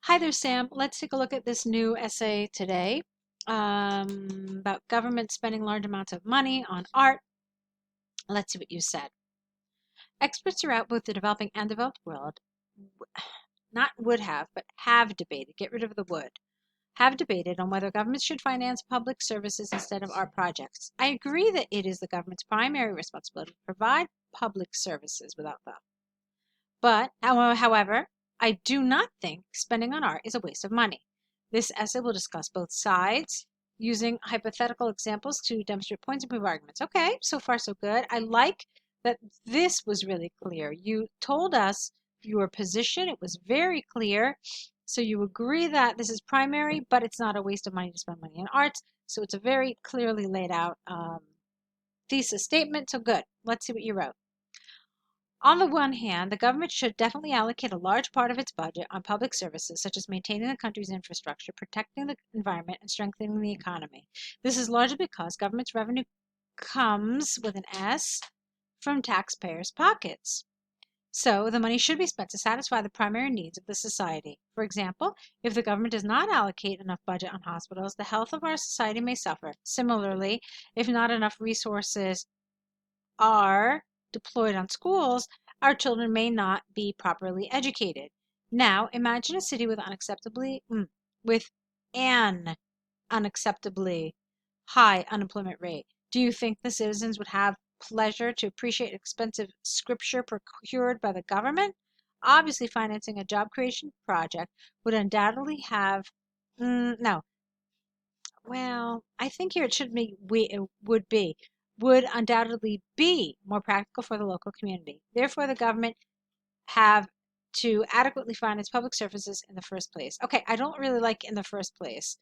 Hi there, Sam. Let's take a look at this new essay today about government spending large amounts of money on art. Let's see what you said. Experts throughout both the developing and developed world, not would have, but have debated, get rid of the would, have debated on whether governments should finance public services instead of art projects. I agree that it is the government's primary responsibility to provide public services without them. But, however, I do not think spending on art is a waste of money. This essay will discuss both sides using hypothetical examples to demonstrate points and prove arguments. Okay, so far so good. I like that this was really clear. You told us your position. It was very clear. So you agree that this is primary, but it's not a waste of money to spend money on arts. So it's a very clearly laid out thesis statement. So good. Let's see what you wrote. On the one hand, the government should definitely allocate a large part of its budget on public services, such as maintaining the country's infrastructure, protecting the environment, and strengthening the economy. This is largely because government's revenue comes with an S from taxpayers' pockets. So the money should be spent to satisfy the primary needs of the society. For example, if the government does not allocate enough budget on hospitals, the health of our society may suffer. Similarly, if not enough resources are deployed on schools, our children may not be properly educated. Now, imagine a city with with an unacceptably high unemployment rate. Do you think the citizens would have pleasure to appreciate expensive scripture procured by the government? Obviously, financing a job creation project would undoubtedly have no. Well, I think here it should be would undoubtedly be more practical for the local community. Therefore, the government have to adequately finance public services in the first place. Okay, I don't really like in the first place.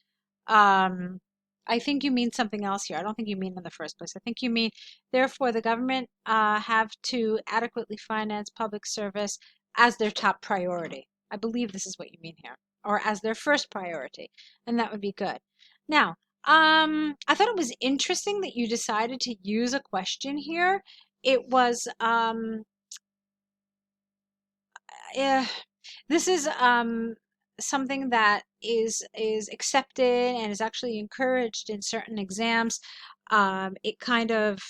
Um, I think you mean something else here. I don't think you mean in the first place. I think you mean, therefore, the government have to adequately finance public service as their top priority. I believe this is what you mean here, or as their first priority, and that would be good. Now, I thought it was interesting that you decided to use a question here. It was eh, this is something that is accepted and is actually encouraged in certain exams. It kind of,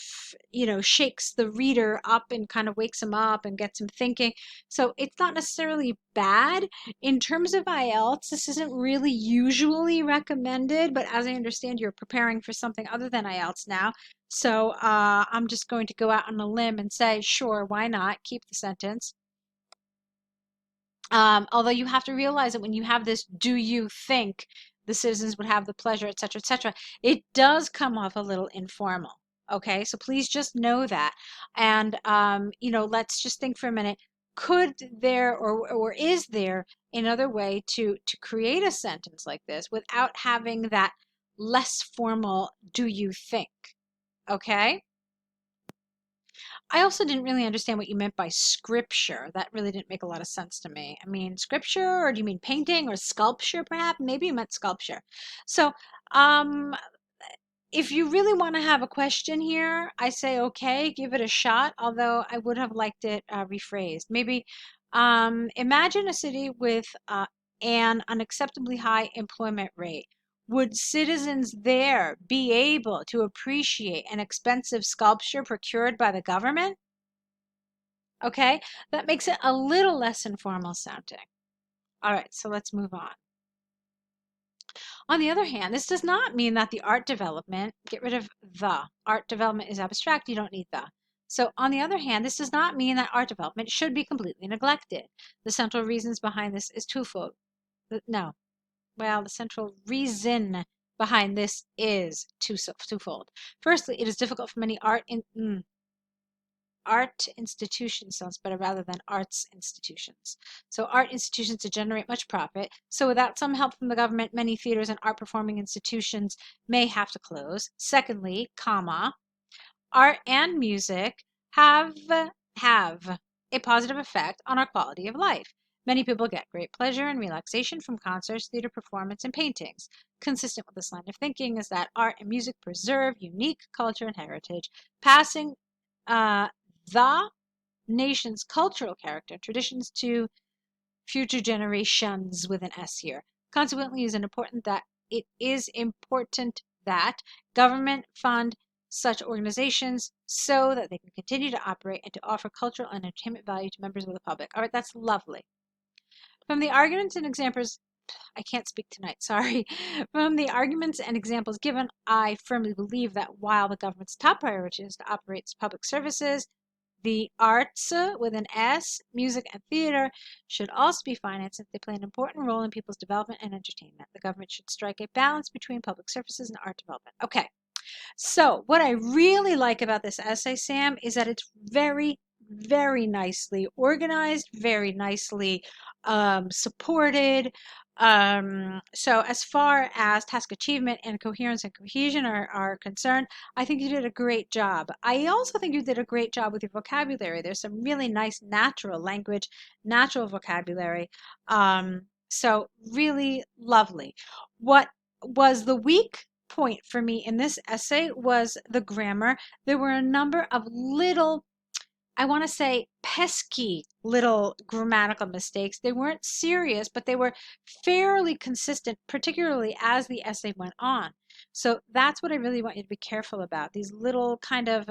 shakes the reader up and kind of wakes them up and gets them thinking. So it's not necessarily bad. In terms of IELTS, this isn't really usually recommended, but as I understand, you're preparing for something other than IELTS now. So I'm just going to go out on a limb and say, sure, why not? Keep the sentence. Although you have to realize that when you have this, do you think the citizens would have the pleasure, et cetera, it does come off a little informal. Okay, so please just know that. And, let's just think for a minute. Could there or is there another way to create a sentence like this without having that less formal, do you think? Okay? I also didn't really understand what you meant by scripture. That really didn't make a lot of sense to me. I mean, scripture, or do you mean painting or sculpture, perhaps? Maybe you meant sculpture. So, um, if you really want to have a question here, I say okay, give it a shot, although I would have liked it rephrased. Maybe imagine a city with an unacceptably high employment rate. Would citizens there be able to appreciate an expensive sculpture procured by the government? Okay, that makes it a little less informal sounding. All right, so let's move on. On the other hand, this does not mean that the art development, get rid of the, art development is abstract, you don't need the. So on the other hand, this does not mean that art development should be completely neglected. The central reasons behind this is twofold. No, well, the central reason behind this is twofold. Firstly, it is difficult for many art institutions sounds better rather than arts institutions. So art institutions to generate much profit. So without some help from the government, many theaters and art performing institutions may have to close. Secondly, art and music have a positive effect on our quality of life. Many people get great pleasure and relaxation from concerts, theater performance, and paintings. Consistent with this line of thinking is that art and music preserve unique culture and heritage, passing the nation's cultural character and traditions to future generations with an S here. Consequently, it is important that government fund such organizations so that they can continue to operate and to offer cultural and entertainment value to members of the public. All right, that's lovely. From the arguments and examples, I can't speak tonight, sorry. From the arguments and examples given, I firmly believe that while the government's top priority is to operate its public services, the arts, with an S, music and theater, should also be financed since they play an important role in people's development and entertainment. The government should strike a balance between public services and art development. Okay, so what I really like about this essay, Sam, is that it's very, very nicely organized, very nicely supported. So as far as task achievement and coherence and cohesion are concerned, I think you did a great job. I also think you did a great job with your vocabulary. There's some really nice natural language, natural vocabulary. So really lovely. What was the weak point for me in this essay was the grammar. There were a number of little, I want to say, pesky little grammatical mistakes. They weren't serious, but they were fairly consistent, particularly as the essay went on. So that's what I really want you to be careful about. These little kind of,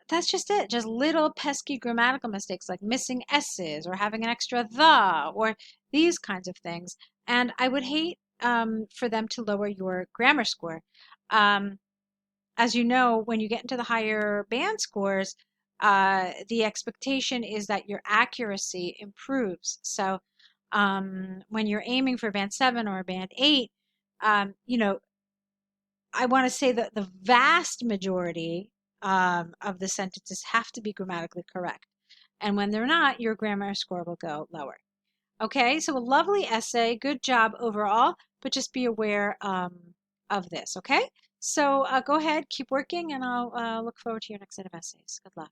that's just it, just little pesky grammatical mistakes like missing S's or having an extra the or these kinds of things. And I would hate for them to lower your grammar score. As you know, when you get into the higher band scores, the expectation is that your accuracy improves. So when you're aiming for band 7 or band 8, you know, I want to say that the vast majority of the sentences have to be grammatically correct. And when they're not, your grammar score will go lower. Okay, so a lovely essay. Good job overall, but just be aware of this, okay? So go ahead, keep working, and I'll look forward to your next set of essays. Good luck.